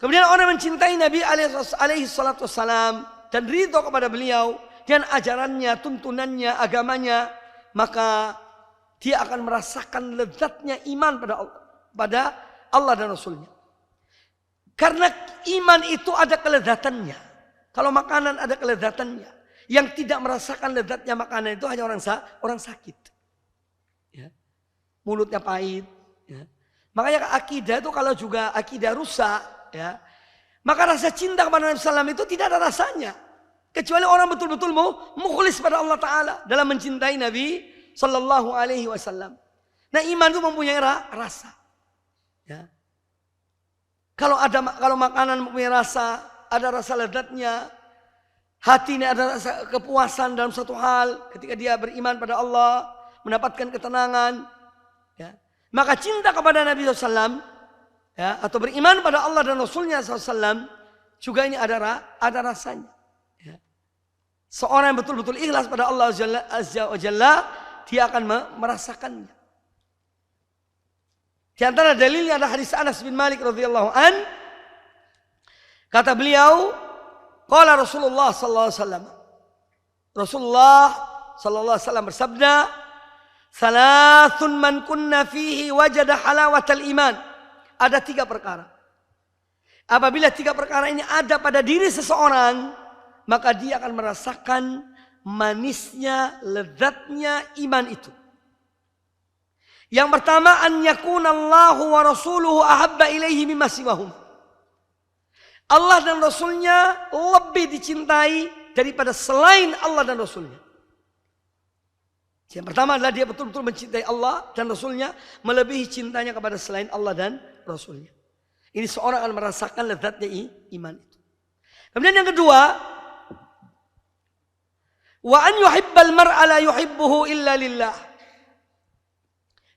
Kemudian orang mencintai Nabi alaihi salatu wassalam dan ridho kepada beliau dan ajarannya, tuntunannya, agamanya, maka dia akan merasakan lezatnya iman pada Allah dan Rasulnya. Karena iman itu ada kelezatannya. Kalau makanan ada kelezatannya. Yang tidak merasakan lezatnya makanan itu hanya orang sakit. Ya. Mulutnya pahit. Ya. Makanya akidah itu kalau juga akidah rusak, ya, maka rasa cinta kepada Nabi SAW itu tidak ada rasanya. Kecuali orang betul-betul mukhlis pada Allah Ta'ala dalam mencintai Nabi Sallallahu Alaihi Wasallam. Nah, iman itu mempunyai rasa. Ya. Kalau makanan mempunyai rasa, ada rasa lezatnya, hati ini ada rasa kepuasan dalam satu hal ketika dia beriman pada Allah, mendapatkan ketenangan. Ya. Maka cinta kepada Nabi SAW, ya, atau beriman pada Allah dan Rasulnya SAW, juga ini ada rasanya. Ya. Seorang yang betul-betul ikhlas pada Allah Azza wa Jalla, dia akan merasakannya. Di antara dalilnya ada hadis Anas bin Malik radhiyallahu an. Kata beliau, qala Rasulullah sallallahu alaihi wasallam. Rasulullah sallallahu alaihi wasallam bersabda, "Salasun man kunna fihi wajada halawatal iman." Ada 3 perkara. Apabila 3 perkara ini ada pada diri seseorang, maka dia akan merasakan manisnya, lezatnya iman itu. Yang pertama, an yakunallahu wa rasuluhu ahabba ilaihi mimma siwahum. Allah dan Rasulnya lebih dicintai daripada selain Allah dan Rasulnya. Yang pertama adalah dia betul-betul mencintai Allah dan Rasulnya, melebihi cintanya kepada selain Allah dan Rasulnya. Ini seorang akan merasakan lezatnya iman itu. Kemudian yang kedua, wa an yuhibbal mar'a la yuhibbuhu illa lillah.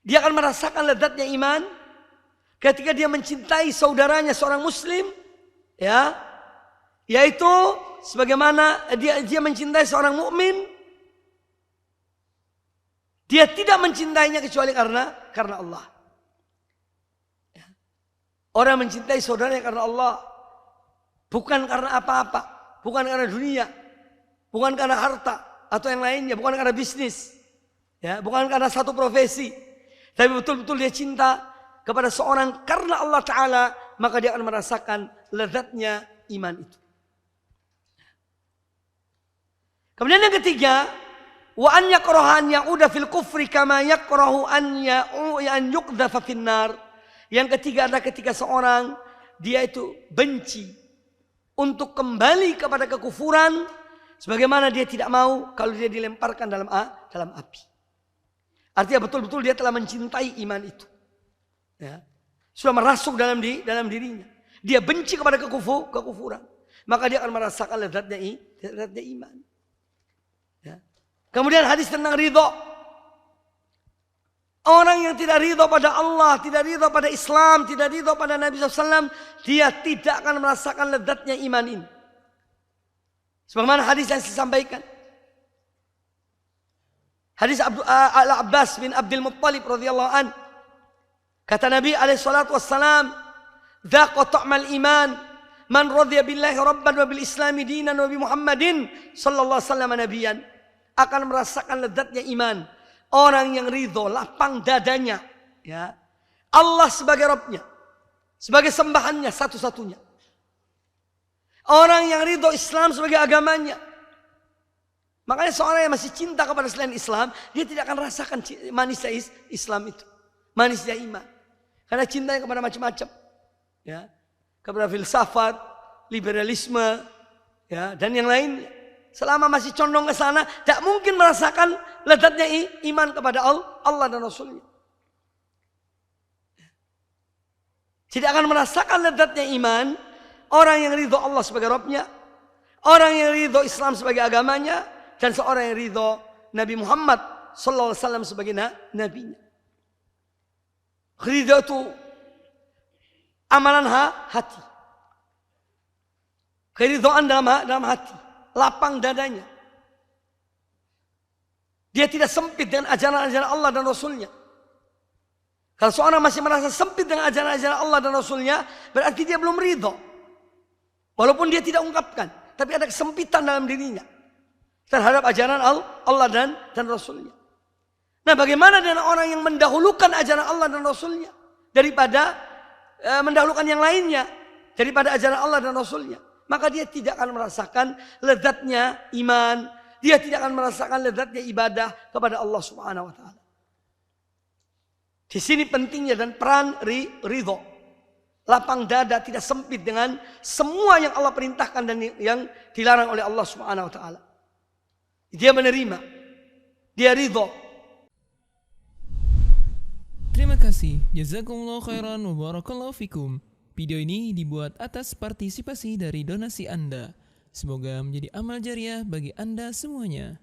Dia akan merasakan lezatnya iman ketika dia mencintai saudaranya seorang muslim, ya, yaitu sebagaimana dia mencintai seorang mukmin, dia tidak mencintainya kecuali karena Allah. Ya. Orang mencintai saudaranya karena Allah, bukan karena apa-apa, bukan karena dunia, bukan karena harta atau yang lainnya, bukan karena bisnis, ya, bukan karena satu profesi. Tapi betul-betul dia cinta kepada seorang karena Allah Ta'ala, maka dia akan merasakan lezatnya iman itu. Kemudian yang ketiga, wa an yakraha an ya'uda fil kufri kama yakrahu an yuqdhafa finnar. Yang ketiga adalah ketika seorang dia itu benci untuk kembali kepada kekufuran, sebagaimana dia tidak mau kalau dia dilemparkan dalam api. Artinya betul-betul dia telah mencintai iman itu. Ya. Sudah merasuk dalam dirinya. Dia benci kepada kekufuran. Maka dia akan merasakan lezatnya iman. Ya. Kemudian hadis tentang ridho. Orang yang tidak ridho pada Allah, tidak ridho pada Islam, tidak ridho pada Nabi SAW, dia tidak akan merasakan lezatnya iman ini. Sebagaimana hadis yang saya sampaikan. Hadis Al-Abbas bin Abdul Muttalib radhiyallahu an. Kata Nabi alaihi salatu wassalam, "Dzaqa ta'mal iman man radhiya billahi rabban wa bil islami dinan wa bi Muhammadin sallallahu alaihi wasallam nabiyyan." Akan merasakan lezatnya iman orang yang ridho, lapang dadanya, ya, Allah sebagai Rabbnya, sebagai sembahannya satu-satunya. Orang yang ridho Islam sebagai agamanya. Makanya seorang yang masih cinta kepada selain Islam, dia tidak akan rasakan manisnya Islam itu, manisnya iman. Karena cintanya kepada macam-macam, ya, kepada filsafat, liberalisme, ya, dan yang lainnya. Selama masih condong ke sana, tidak mungkin merasakan lezatnya iman kepada Allah dan Rasulnya. Tidak akan merasakan lezatnya iman orang yang ridho Allah sebagai Rabbnya, orang yang ridho Islam sebagai agamanya, dan seorang yang ridho Nabi Muhammad sallallahu alaihi wasallam sebagai nabinya. Ridho itu amalan hati. Keridhoan dalam hati, lapang dadanya. Dia tidak sempit dengan ajaran-ajaran Allah dan Rasulnya. Kalau seorang masih merasa sempit dengan ajaran-ajaran Allah dan Rasulnya, berarti dia belum ridho. Walaupun dia tidak ungkapkan, tapi ada kesempitan dalam dirinya terhadap ajaran Allah dan Rasulnya. Nah, bagaimana dengan orang yang mendahulukan ajaran Allah dan Rasulnya daripada mendahulukan yang lainnya daripada ajaran Allah dan Rasulnya? Maka dia tidak akan merasakan lezatnya iman, dia tidak akan merasakan lezatnya ibadah kepada Allah Subhanahu wa taala. Di sini pentingnya dan peran ridho. Lapang dada, tidak sempit dengan semua yang Allah perintahkan dan yang dilarang oleh Allah Subhanahu wa taala. Dia menerima, dia ridho. Terima kasih. Jazakumullah khairan wa barakallahu fikum. Video ini dibuat atas partisipasi dari donasi Anda. Semoga menjadi amal jariah bagi Anda semuanya.